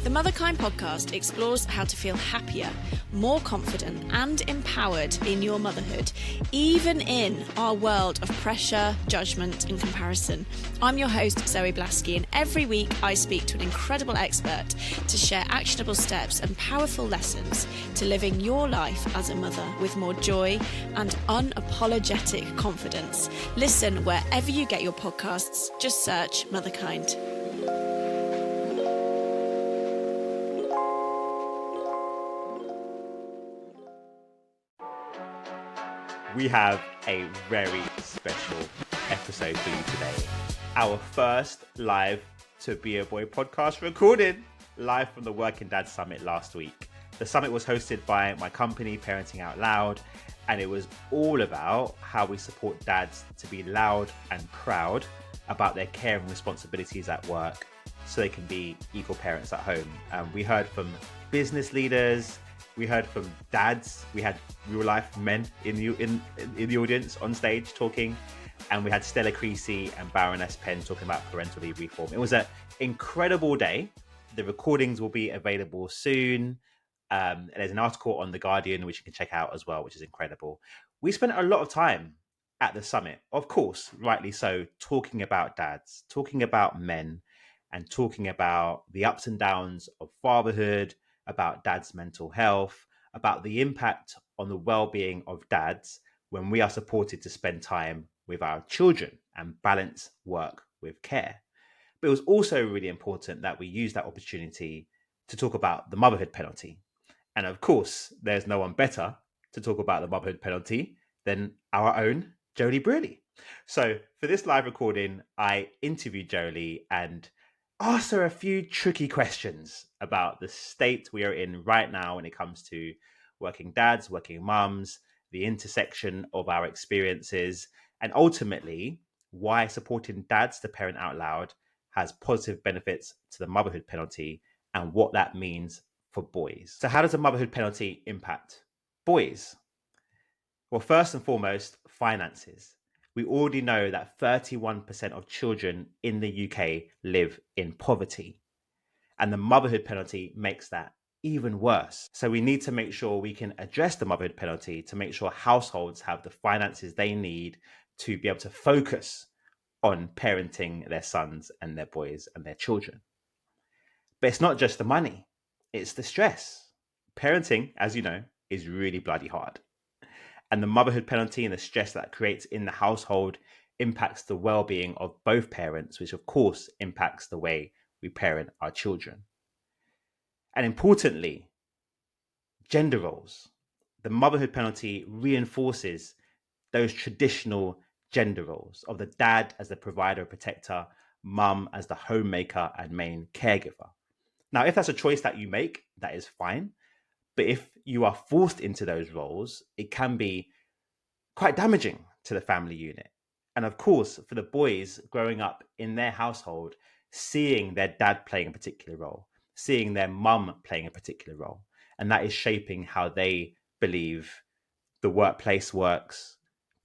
The Motherkind podcast explores how to feel happier, more confident and empowered in your motherhood, even in our world of pressure, judgment and comparison. I'm your host, Zoe Blaskey, and every week I speak to an incredible expert to share actionable steps and powerful lessons to living your life as a mother with more joy and unapologetic confidence. Listen wherever you get your podcasts. Just search Motherkind. We have a very special episode for you today. Our first live To Be a Boy podcast recorded live from the Working Dad Summit last week. The summit was hosted by my company, Parenting Out Loud, and it was all about how we support dads to be loud and proud about their care and responsibilities at work so they can be equal parents at home. We heard from business leaders, we heard from dads, we had real life men in the audience on stage talking, and we had Stella Creasy and Baroness Penn talking about parental leave reform. It was an incredible day. The recordings will be available soon. There's an article on The Guardian which you can check out as well, which is incredible. We spent a lot of time at the summit, of course, rightly so, talking about dads, talking about men, and talking about the ups and downs of fatherhood, about dad's mental health, about the impact on the well-being of dads when we are supported to spend time with our children and balance work with care. But it was also really important that we use that opportunity to talk about the motherhood penalty. And of course, there's no one better to talk about the motherhood penalty than our own Joeli. So for this live recording, I interviewed Joeli and asked her a few tricky questions about the state we are in right now when it comes to working dads, working mums, the intersection of our experiences, and ultimately why supporting dads to parent out loud has positive benefits to the motherhood penalty and what that means for boys. So how does the motherhood penalty impact boys? Well, first and foremost, finances. We already know that 31% of children in the UK live in poverty, and the motherhood penalty makes that even worse. So we need to make sure we can address the motherhood penalty to make sure households have the finances they need to be able to focus on parenting their sons and their boys and their children. But it's not just the money, it's the stress. Parenting, as you know, is really bloody hard. And the motherhood penalty and the stress that creates in the household impacts the well-being of both parents, which of course impacts the way we parent our children. And importantly, gender roles. The motherhood penalty reinforces those traditional gender roles of the dad as the provider and protector, mum as the homemaker and main caregiver. Now, if that's a choice that you make, that is fine. But if you are forced into those roles, it can be quite damaging to the family unit. And of course, for the boys growing up in their household, seeing their dad playing a particular role, seeing their mum playing a particular role, and that is shaping how they believe the workplace works,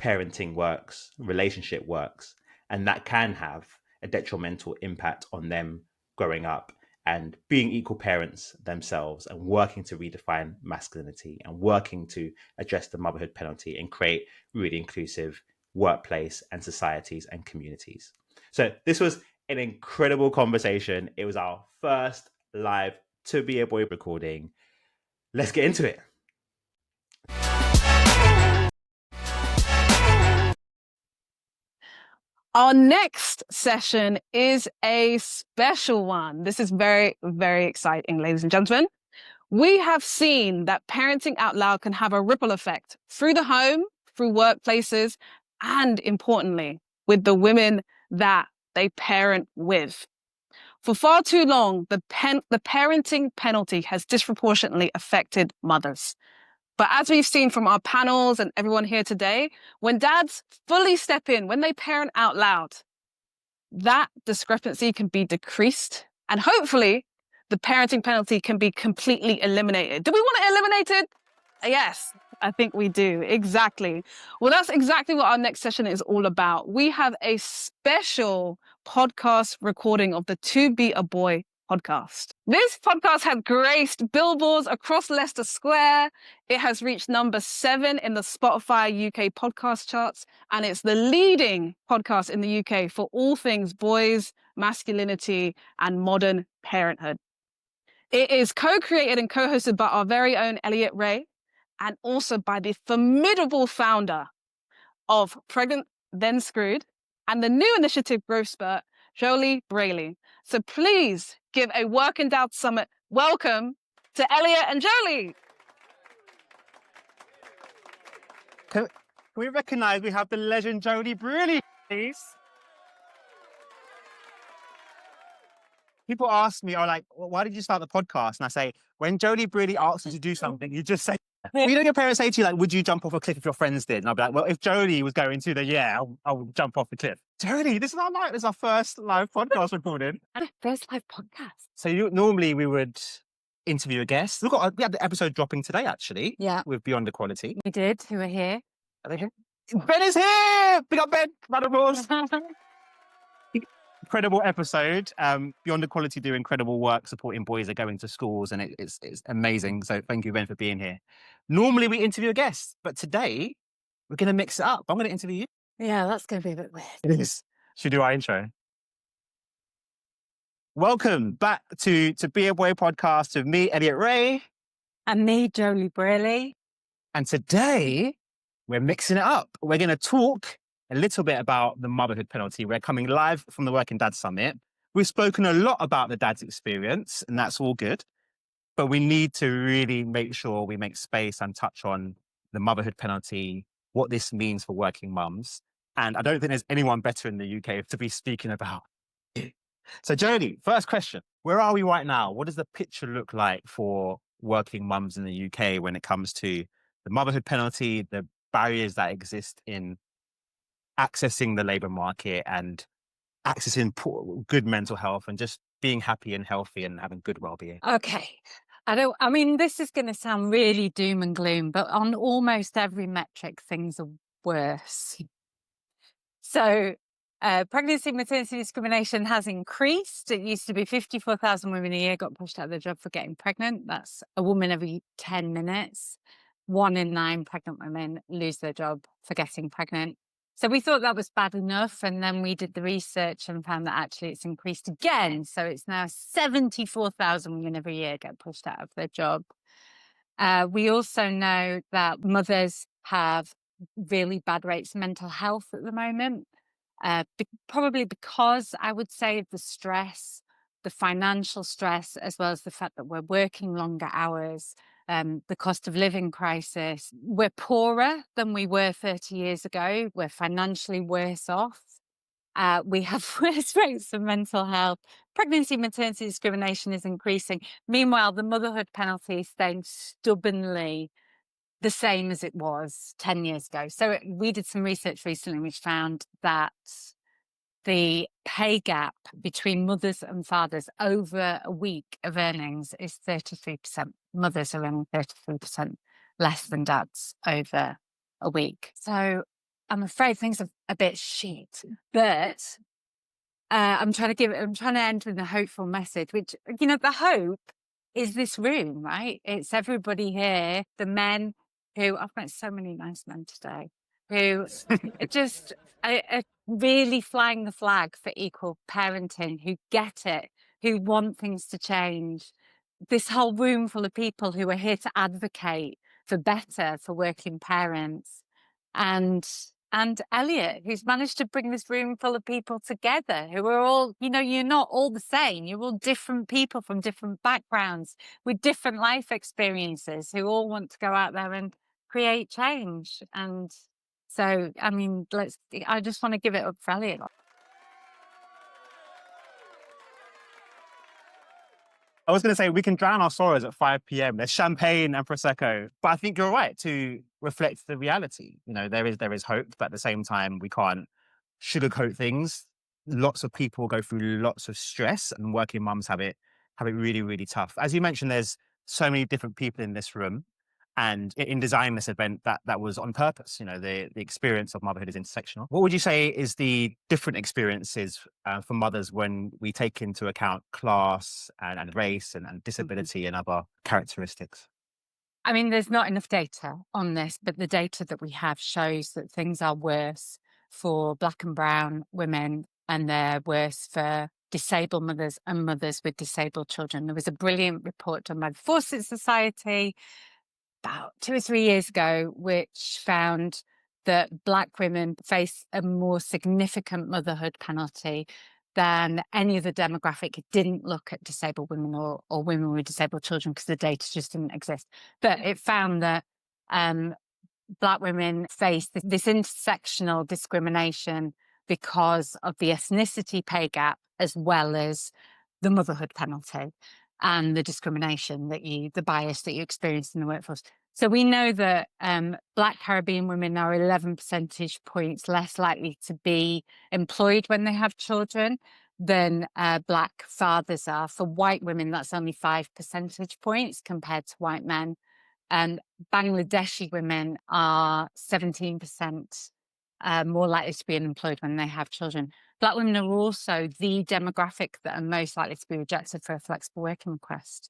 parenting works, relationship works, and that can have a detrimental impact on them growing up and being equal parents themselves and working to redefine masculinity and working to address the motherhood penalty and create really inclusive workplace and societies and communities. So this was an incredible conversation. It was our first live To Be a Boy recording. Let's get into it. Our next session is a special one. This is very, very exciting, ladies and gentlemen. We have seen that parenting out loud can have a ripple effect through the home, through workplaces, and importantly, with the women that they parent with. For far too long, the parenting penalty has disproportionately affected mothers. But as we've seen from our panels and everyone here today, when dads fully step in, when they parent out loud, that discrepancy can be decreased. And hopefully, the parenting penalty can be completely eliminated. Do we want it eliminated? Yes. I think we do. Exactly. Well, that's exactly what our next session is all about. We have a special podcast recording of the To Be a Boy podcast. This podcast has graced billboards across Leicester Square. It has reached number 7 in the Spotify UK podcast charts, and it's the leading podcast in the UK for all things boys, masculinity, and modern parenthood. It is co-created and co-hosted by our very own Elliott and also by the formidable founder of Pregnant Then Screwed and the new initiative Growth Spurt, Joeli. So please give a Work Endowed Summit welcome to Elliott and Joeli. Can we recognise we have the legend Joeli, please? People ask me, well, why did you start the podcast? And I say, when Joeli asks you to do something, you just say, well, you know, your parents say to you, like, would you jump off a cliff if your friends did? And I'll be like, well, if Joeli was going to, then yeah, I'll jump off the cliff. Joeli, this is our first live podcast recording. First live podcast. So normally we would interview a guest. We had the episode dropping today, actually. Yeah. With Beyond Equality. We did. Who are here? Are they here? Ben is here! Big up, Ben! Round of applause. Incredible episode. Beyond Equality do incredible work supporting boys that go into schools, and it's amazing. So thank you, Ben, for being here. Normally we interview a guest, but today we're going to mix it up. I'm going to interview you. Yeah, that's going to be a bit weird. It is. Should we do our intro? Welcome back to Be a Boy podcast with me, Elliott. And me, Joeli Braley. And today we're mixing it up. We're going to talk a little bit about the motherhood penalty. We're coming live from the Working Dad Summit. We've spoken a lot about the dad's experience, and that's all good. But we need to really make sure we make space and touch on the motherhood penalty, what this means for working mums. And I don't think there's anyone better in the UK to be speaking about it. So Joeli, first question, where are we right now? What does the picture look like for working mums in the UK when it comes to the motherhood penalty, the barriers that exist in accessing the labour market and accessing good mental health and just being happy and healthy and having good well-being? Okay. I mean, this is going to sound really doom and gloom, but on almost every metric, things are worse. So pregnancy, maternity discrimination has increased. It used to be 54,000 women a year got pushed out of their job for getting pregnant. That's a woman every 10 minutes. 1 in 9 pregnant women lose their job for getting pregnant. So we thought that was bad enough. And then we did the research and found that actually it's increased again. So it's now 74,000 women every year get pushed out of their job. We also know that mothers have really bad rates of mental health at the moment, probably because I would say of the stress, the financial stress, as well as the fact that we're working longer hours, the cost of living crisis. We're poorer than we were 30 years ago. We're financially worse off. We have worse rates of mental health. Pregnancy, maternity discrimination is increasing. Meanwhile, the motherhood penalty is staying stubbornly the same as it was 10 years ago. So we did some research recently which found that the pay gap between mothers and fathers over a week of earnings is 33%. Mothers are earning 33% less than dads over a week. So I'm afraid things are a bit shit, but I'm trying to end with a hopeful message, which, you know, the hope is this room, right? It's everybody here, the men who, I've met so many nice men today, who just are really flying the flag for equal parenting, who get it, who want things to change. This whole room full of people who are here to advocate for better for working parents. And Elliott, who's managed to bring this room full of people together, who are all, you know, you're not all the same. You're all different people from different backgrounds with different life experiences who all want to go out there and create change. And so, I mean, I just want to give it up for Elliott. I was going to say, we can drown our sorrows at 5 p.m. There's champagne and Prosecco. But I think you're right to reflect the reality. You know, there is hope, but at the same time, we can't sugarcoat things. Lots of people go through lots of stress, and working mums have it really, really tough. As you mentioned, there's so many different people in this room. And in designing this event, that was on purpose. You know, the experience of motherhood is intersectional. What would you say is the different experiences for mothers when we take into account class and race and disability and other characteristics? I mean, there's not enough data on this, but the data that we have shows that things are worse for Black and brown women, and they're worse for disabled mothers and mothers with disabled children. There was a brilliant report done by the Fawcett Society about 2 or 3 years ago, which found that Black women face a more significant motherhood penalty than any other demographic. It didn't look at disabled women or women with disabled children because the data just didn't exist. But it found that Black women face this intersectional discrimination because of the ethnicity pay gap, as well as the motherhood penalty and the discrimination the bias that you experience in the workforce. So we know that Black Caribbean women are 11 percentage points less likely to be employed when they have children than Black fathers are. For white women, that's only 5 percentage points compared to white men. And Bangladeshi women are 17% more likely to be unemployed when they have children. Black women are also the demographic that are most likely to be rejected for a flexible working request.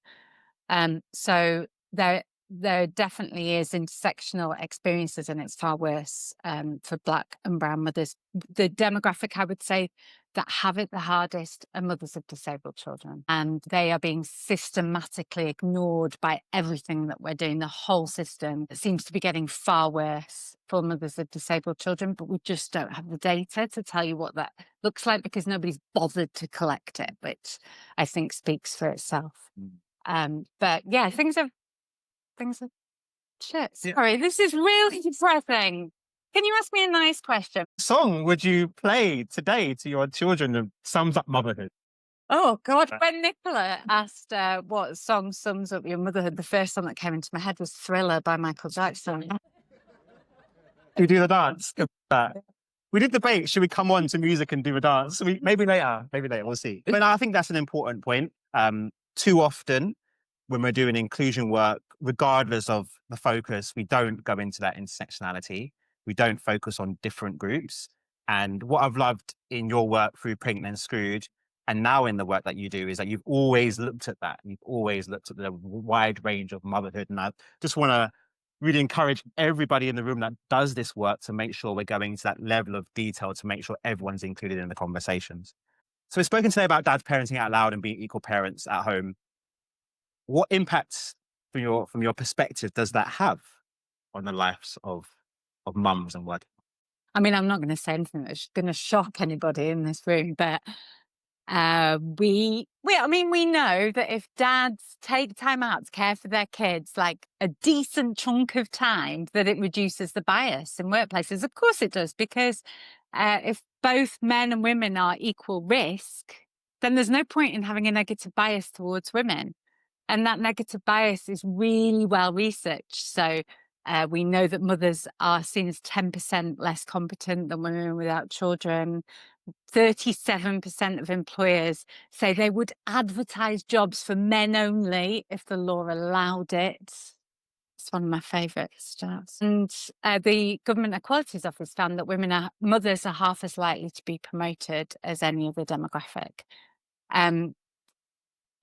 So there definitely is intersectional experiences, and it's far worse for Black and brown mothers. The demographic, I would say, that have it the hardest are mothers of disabled children, and they are being systematically ignored by everything that we're doing. The whole system seems to be getting far worse for mothers of disabled children, but we just don't have the data to tell you what that looks like because nobody's bothered to collect it, which I think speaks for itself. But yeah, things are shit. Sorry, this is really depressing. Can you ask me a nice question? Song would you play today to your children that sums up motherhood? Oh, God. When Nicola asked what song sums up your motherhood, the first song that came into my head was Thriller by Michael Jackson. We do the dance. We did debate, should we come on to music and do a dance? Maybe later, we'll see. But I think that's an important point. Too often, when we're doing inclusion work, regardless of the focus, we don't go into that intersectionality. We don't focus on different groups. And what I've loved in your work through Pregnant and Screwed, and now in the work that you do, is that you've always looked at that. You've always looked at the wide range of motherhood. And I just want to really encourage everybody in the room that does this work to make sure we're going to that level of detail to make sure everyone's included in the conversations. So we've spoken today about dads parenting out loud and being equal parents at home. What impacts from your perspective does that have on the lives of mums and work? I mean, I'm not going to say anything that's going to shock anybody in this room, but we know that if dads take time out to care for their kids, like a decent chunk of time, that it reduces the bias in workplaces. Of course it does, because if both men and women are equal risk, then there's no point in having a negative bias towards women. And that negative bias is really well researched. So we know that mothers are seen as 10% less competent than women without children. 37% of employers say they would advertise jobs for men only if the law allowed it. It's one of my favourite stats. And the Government Equalities Office found that mothers are half as likely to be promoted as any other demographic.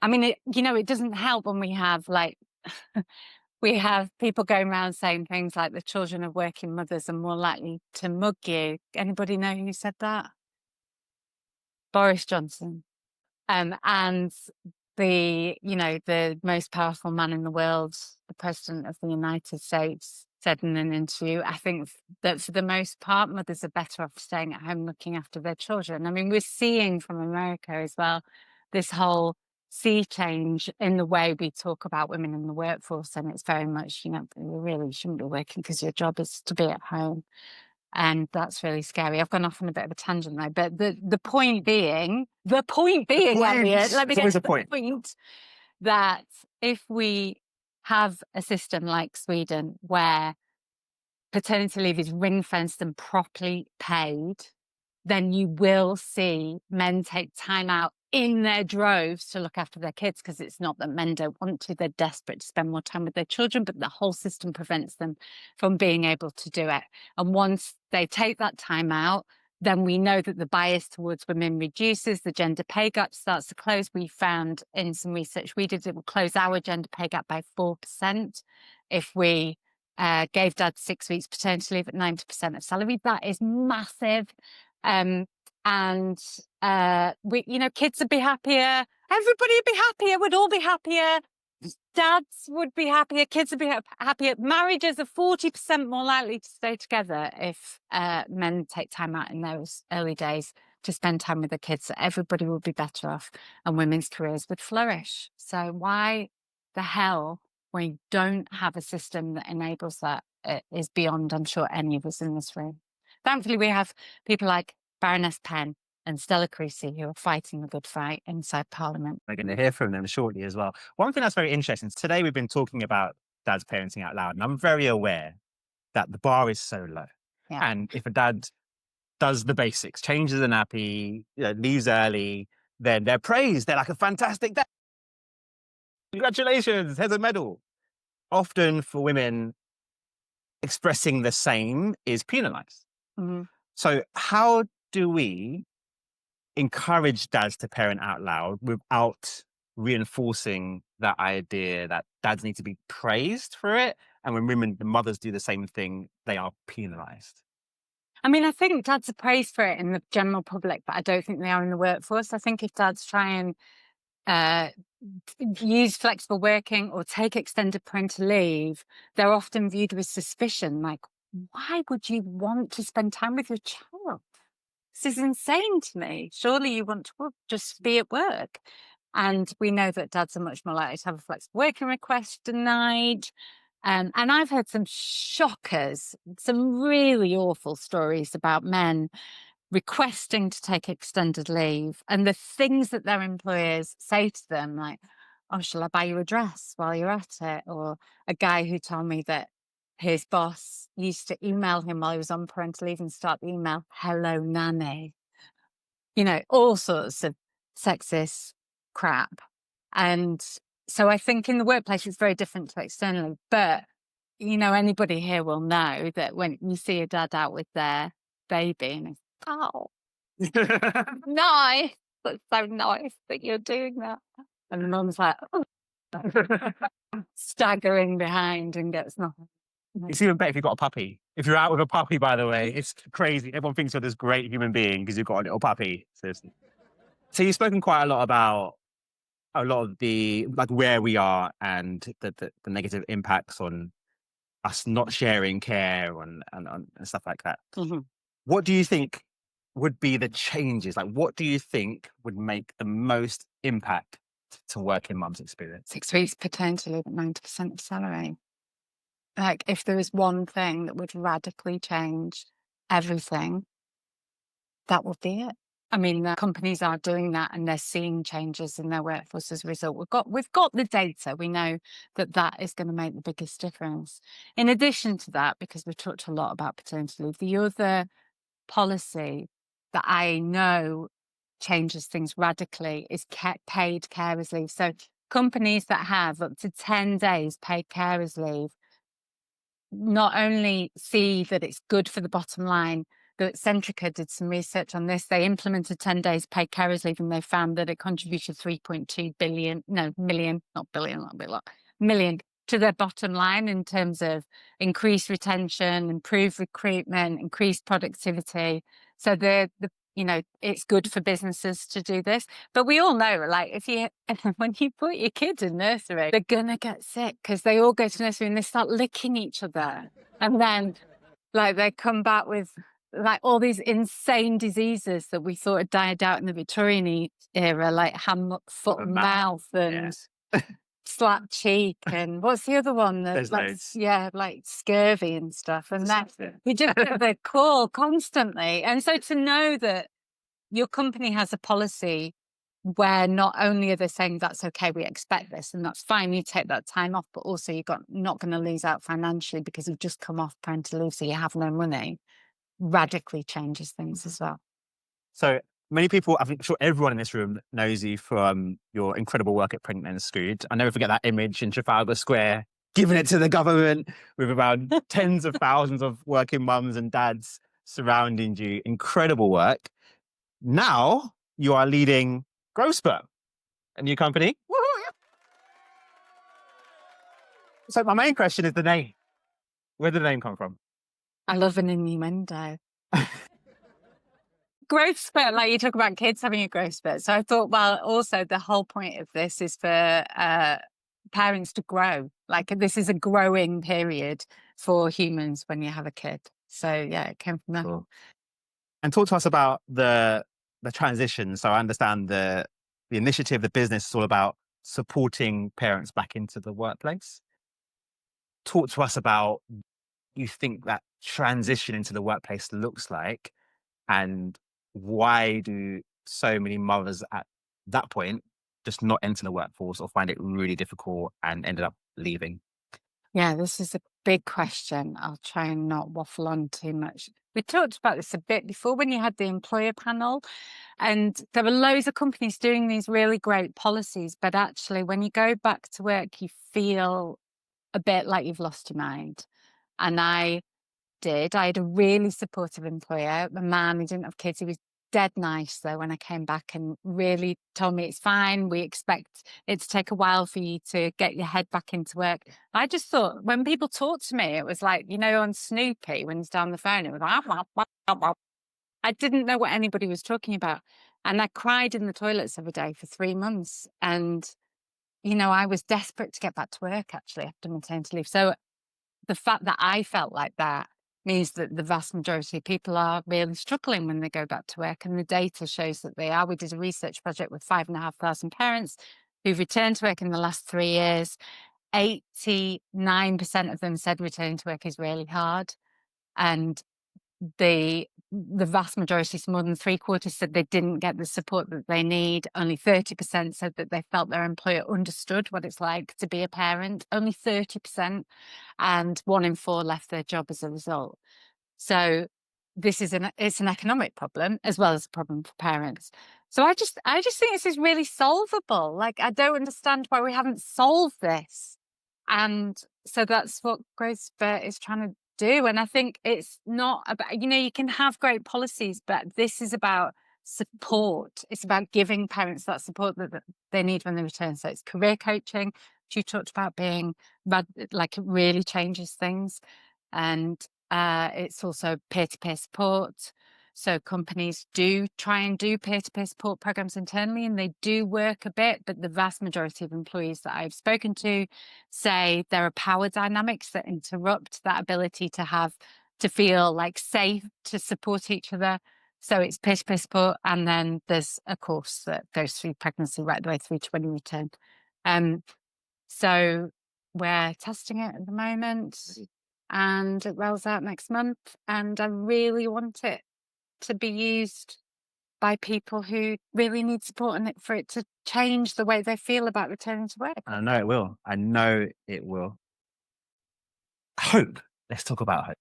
I mean, it doesn't help when we have we have people going around saying things like the children of working mothers are more likely to mug you. Anybody know who said that? Boris Johnson. And the most powerful man in the world, the President of the United States, said in an interview, I think that for the most part, mothers are better off staying at home looking after their children. I mean, we're seeing from America as well, this whole sea change in the way we talk about women in the workforce. And it's very much, you really shouldn't be working because your job is to be at home. And that's really scary. I've gone off on a bit of a tangent though, but the point being, Elliott, let me get to the point that if we have a system like Sweden where paternity leave is ring-fenced and properly paid, then you will see men take time out in their droves to look after their kids, because it's not that men don't want to, they're desperate to spend more time with their children, but the whole system prevents them from being able to do it. And once they take that time out, then we know that the bias towards women reduces, the gender pay gap starts to close. We found in some research we did, it will close our gender pay gap by 4% if we gave dad 6 weeks paternity leave at 90% of salary. That is massive. And we, you know, kids would be happier, everybody would be happier, we'd all be happier, dads would be happier, kids would be happier. Marriages are 40% more likely to stay together if men take time out in those early days to spend time with the kids. So everybody would be better off and women's careers would flourish. So why the hell we don't have a system that enables that is beyond, I'm sure, any of us in this room. Thankfully, we have people like Baroness Penn and Stella Creasy who are fighting the good fight inside Parliament. We're going to hear from them shortly as well. One thing that's very interesting, today we've been talking about dads parenting out loud, and I'm very aware that the bar is so low. Yeah. And if a dad does the basics, changes a nappy, you know, leaves early, then they're praised. They're like a fantastic dad. Congratulations, here's a medal. Often for women, expressing the same is penalized. Mm-hmm. So how do we encourage dads to parent out loud without reinforcing that idea that dads need to be praised for it, and when women, the mothers, do the same thing, they are penalized? I mean, I think dads are praised for it in the general public, but I don't think they are in the workforce. I think if dads try and use flexible working or take extended parental leave, they're often viewed with suspicion. Like, why would you want to spend time with your child? This is insane to me. Surely you want to just be at work. And we know that dads are much more likely to have a flexible working request denied. And I've heard some shockers, some really awful stories about men requesting to take extended leave and the things that their employers say to them, like, oh, shall I buy you a dress while you're at it? Or a guy who told me that his boss used to email him while he was on parental leave and start the email, hello, nanny. You know, all sorts of sexist crap. And so I think in the workplace, it's very different to externally. But, you know, anybody here will know that when you see a dad out with their baby and it's, oh, nice. That's so nice that you're doing that. And the mum's like, oh, staggering behind and gets nothing. It's even better if you've got a puppy. If you're out with a puppy, by the way, it's crazy. Everyone thinks you're this great human being because you've got a little puppy. Seriously. So you've spoken quite a lot about a lot of the, like, where we are and the negative impacts on us not sharing care and stuff like that. Mm-hmm. What do you think would be the changes? Like, what do you think would make the most impact to working mum's experience? 6 weeks paternity leave at 90% of salary. Like, if there was one thing that would radically change everything, that would be it. I mean, the companies are doing that and they're seeing changes in their workforce as a result. We've got the data. We know that that is going to make the biggest difference. In addition to that, because we've talked a lot about paternity leave, the other policy that I know changes things radically is paid carers leave. So companies that have up to 10 days paid carers leave not only see that it's good for the bottom line, but Centrica did some research on this. They implemented 10 days paid carers leave and they found that it contributed 3.2 million to their bottom line in terms of increased retention, improved recruitment, increased productivity. So you know, it's good for businesses to do this. But we all know, like, when you put your kids in nursery, they're gonna get sick because they all go to nursery and they start licking each other. And then, like, they come back with, like, all these insane diseases that we thought had died out in the Victorian era, like hand, foot, and mouth, and slap cheek, and what's the other one? There's like, loads. Yeah, like scurvy and stuff. And that we just get the call constantly. And so to know that your company has a policy where not only are they saying that's okay, we expect this, and that's fine, you take that time off, but also you're not going to lose out financially because you've just come off parental leave, so you have no money, radically changes things as well. So Many people, I'm sure everyone in this room knows you from your incredible work at Pregnant and Screwed. I never forget that image in Trafalgar Square, giving it to the government with around tens of thousands of working mums and dads surrounding you. Incredible work. Now you are leading Growth Spurt, a new company. Woohoo! So my main question is the name. Where did the name come from? I love an innuendo. Growth spurt, like you talk about kids having a growth spurt. So I thought, well, also the whole point of this is for parents to grow. Like this is a growing period for humans when you have a kid. So yeah, it came from that. Cool. And talk to us about the transition. So I understand the initiative, the business is all about supporting parents back into the workplace. Talk to us about you think that transition into the workplace looks like, and why do so many mothers at that point just not enter the workforce or find it really difficult and ended up leaving? Yeah, this is a big question. I'll try and not waffle on too much. We talked about this a bit before when you had the employer panel, and there were loads of companies doing these really great policies. But actually, when you go back to work, you feel a bit like you've lost your mind. And I had a really supportive employer, a man who didn't have kids. He was dead nice though when I came back and really told me it's fine. We expect it to take a while for you to get your head back into work. I just thought when people talk to me, it was like, you know, on Snoopy when he's down the phone, it was like, I didn't know what anybody was talking about. And I cried in the toilets every day for 3 months. And, you know, I was desperate to get back to work actually after maternity leave. So the fact that I felt like that means that the vast majority of people are really struggling when they go back to work. And the data shows that they are. We did a research project with 5,500 parents who've returned to work in the last 3 years. 89% of them said returning to work is really hard. And the vast majority, so more than 3/4, said they didn't get the support that they need. Only 30% said that they felt their employer understood what it's like to be a parent. Only 30%, and 1 in 4 left their job as a result. So this is it's an economic problem as well as a problem for parents. So I just think this is really solvable. Like I don't understand why we haven't solved this. And so that's what Growth Spurt is trying to do. And I think it's not about, you know, you can have great policies, but this is about support. It's about giving parents that support that they need when they return. So it's career coaching, which you talked about being like it really changes things. And it's also peer-to-peer support. So companies do try and do peer-to-peer support programs internally, and they do work a bit, but the vast majority of employees that I've spoken to say there are power dynamics that interrupt that ability to feel like safe to support each other. So it's peer-to-peer support, and then there's a course that goes through pregnancy right the way through to when you return. So we're testing it at the moment, and it rolls out next month, and I really want it to be used by people who really need support and for it to change the way they feel about returning to work. I know it will. I know it will. Hope. Let's talk about hope.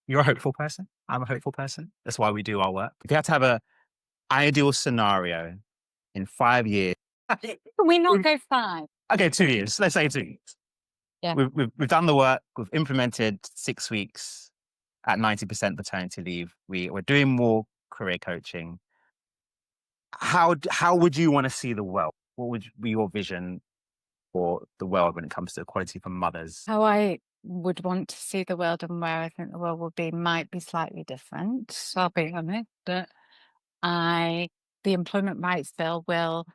You're a hopeful person. I'm a hopeful person. That's why we do our work. If you had to have an ideal scenario in 5 years. Can we not go 5? Okay, 2 years. Let's say 2 years. Yeah. We've done the work. We've implemented 6 weeks at 90% paternity leave. We're doing more career coaching. How would you want to see the world? What would be your vision for the world when it comes to equality for mothers? How I would want to see the world and where I think the world will be might be slightly different. I'll be honest, but the employment rights bill will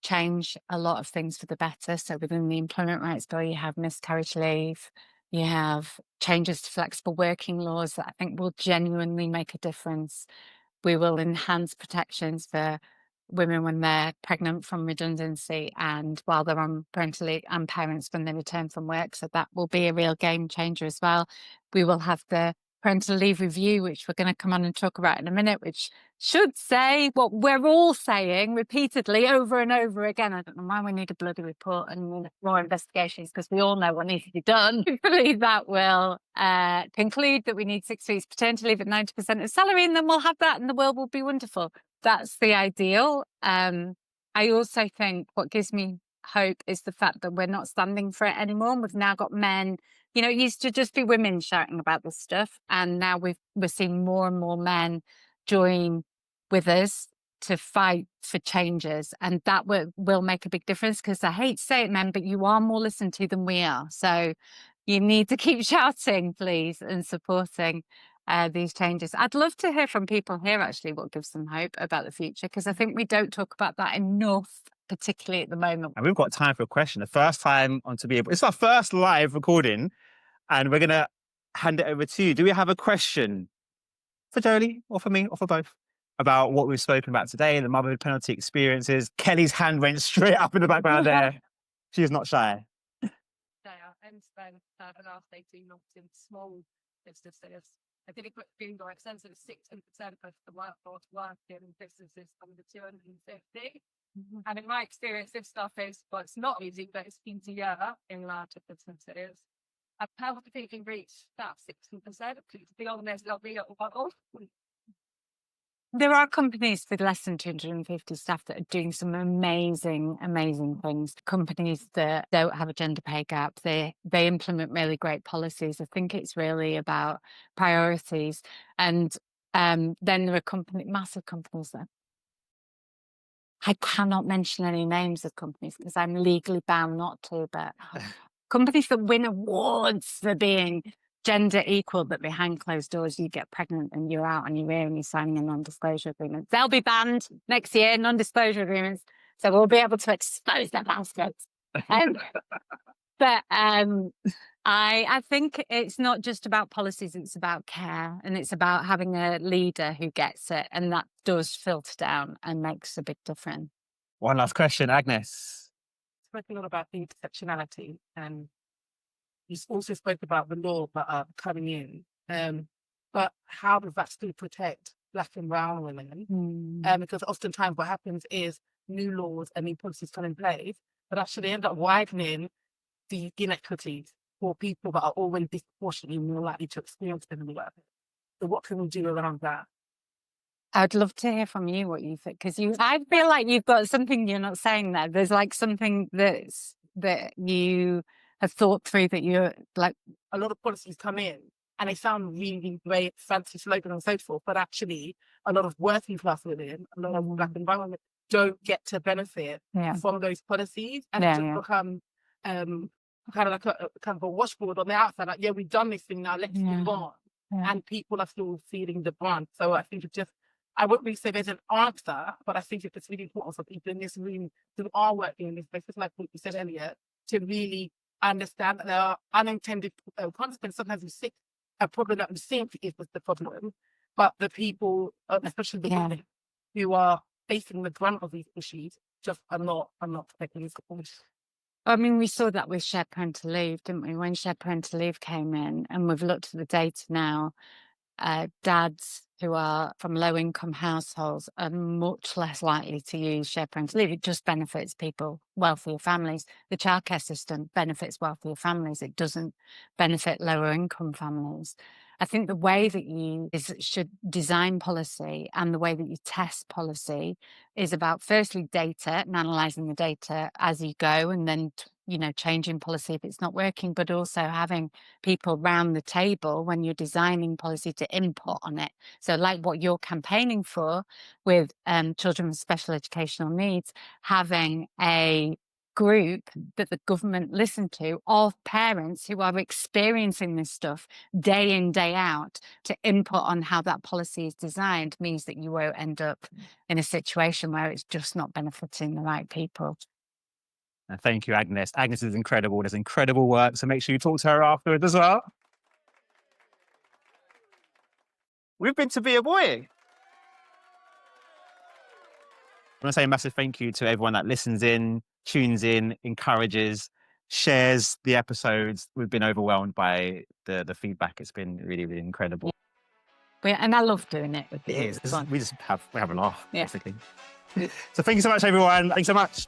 change a lot of things for the better. So within the employment rights bill, you have miscarriage leave, you have changes to flexible working laws that I think will genuinely make a difference. We will enhance protections for women when they're pregnant from redundancy and while they're on parental leave, and parents when they return from work. So that will be a real game changer as well. We will have the parental leave review, which we're going to come on and talk about in a minute, which should say what we're all saying repeatedly over and over again. I don't know why we need a bloody report and more investigations, because we all know what needs to be done. Hopefully that will conclude that we need 6 weeks paternity leave at 90% of salary, and then we'll have that and the world will be wonderful. That's the ideal. I also think what gives me hope is the fact that we're not standing for it anymore. We've now got men. You know, it used to just be women shouting about this stuff, and now we're seeing more and more men join with us to fight for changes, and that will make a big difference, because I hate to say it, men, but you are more listened to than we are. So you need to keep shouting, please, and supporting these changes. I'd love to hear from people here, actually, what gives them hope about the future, because I think we don't talk about that enough, particularly at the moment. And we've got time for a question. The first time on To Be Able, it's our first live recording, and we're going to hand it over to you. Do we have a question for Joeli, or for me, or for both, about what we've spoken about today, the motherhood penalty experiences? Kelly's hand went straight up in the background there. She is not shy. I'm spent the last 18 months in small businesses. I think it put being more extensive, 60% of the workforce work in businesses under 250. And in my experience, this stuff is, well, it's not easy, but it's easier in larger businesses. I've probably can reach that 60%. To be honest, not be at the bottom. There are companies with less than 250 staff that are doing some amazing, amazing things. Companies that don't have a gender pay gap, they implement really great policies. I think it's really about priorities. And then there are massive companies that I cannot mention any names of companies because I'm legally bound not to, but companies that win awards for being gender equal, but behind closed doors, you get pregnant and you're out on your ear and you're signing a non-disclosure agreement. They'll be banned next year, non-disclosure agreements. So we'll be able to expose their bastards. But I think it's not just about policies, it's about care, and it's about having a leader who gets it, and that does filter down and makes a big difference. One last question, Agnes. Spoke a lot about the intersectionality, and you also spoke about the law that are coming in. But how does that still protect Black and brown women? Because oftentimes what happens is new laws and new policies come in place, but actually end up widening the inequities for people that are already disproportionately more likely to experience them in the world. So what can we do around that? I'd love to hear from you what you think, because I feel like you've got something you're not saying there. There's like something that you have thought through that you're like. A lot of policies come in and they sound really great, fancy slogan and so forth, but actually a lot of working class women, a lot of Black environment don't get to benefit from those policies, and it just become kind of like a washboard on the outside. Like, we've done this thing now, let's move on. And people are still feeling the brunt. So I think I wouldn't really say there's an answer, but I think it's really important for people in this room who are working in this space, just like what you said earlier, to really understand that there are unintended consequences. Sometimes we see a problem that we think is the problem, but the people, especially the women who are facing the brunt of these issues, just are not taking this approach. I mean, we saw that with shared parental leave, didn't we? When shared parental leave came in, and we've looked at the data now, dads who are from low-income households are much less likely to use shared parental leave. It just benefits people, wealthier families. The childcare system benefits wealthier families. It doesn't benefit lower-income families. I think the way that you should design policy and the way that you test policy is about, firstly, data and analysing the data as you go, and then changing policy if it's not working, but also having people round the table when you're designing policy to input on it. So like what you're campaigning for with children with special educational needs, having a group that the government listen to of parents who are experiencing this stuff day in, day out, to input on how that policy is designed, means that you won't end up in a situation where it's just not benefiting the right people. Thank you, Agnes. Agnes is incredible. Does incredible work. So make sure you talk to her afterwards as well. We've been To Be a Boy. I want to say a massive thank you to everyone that listens in, tunes in, encourages, shares the episodes. We've been overwhelmed by the feedback. It's been really, really incredible. And I love doing it with you. It is. We have a laugh, Yeah. basically. So thank you so much, everyone. Thanks so much.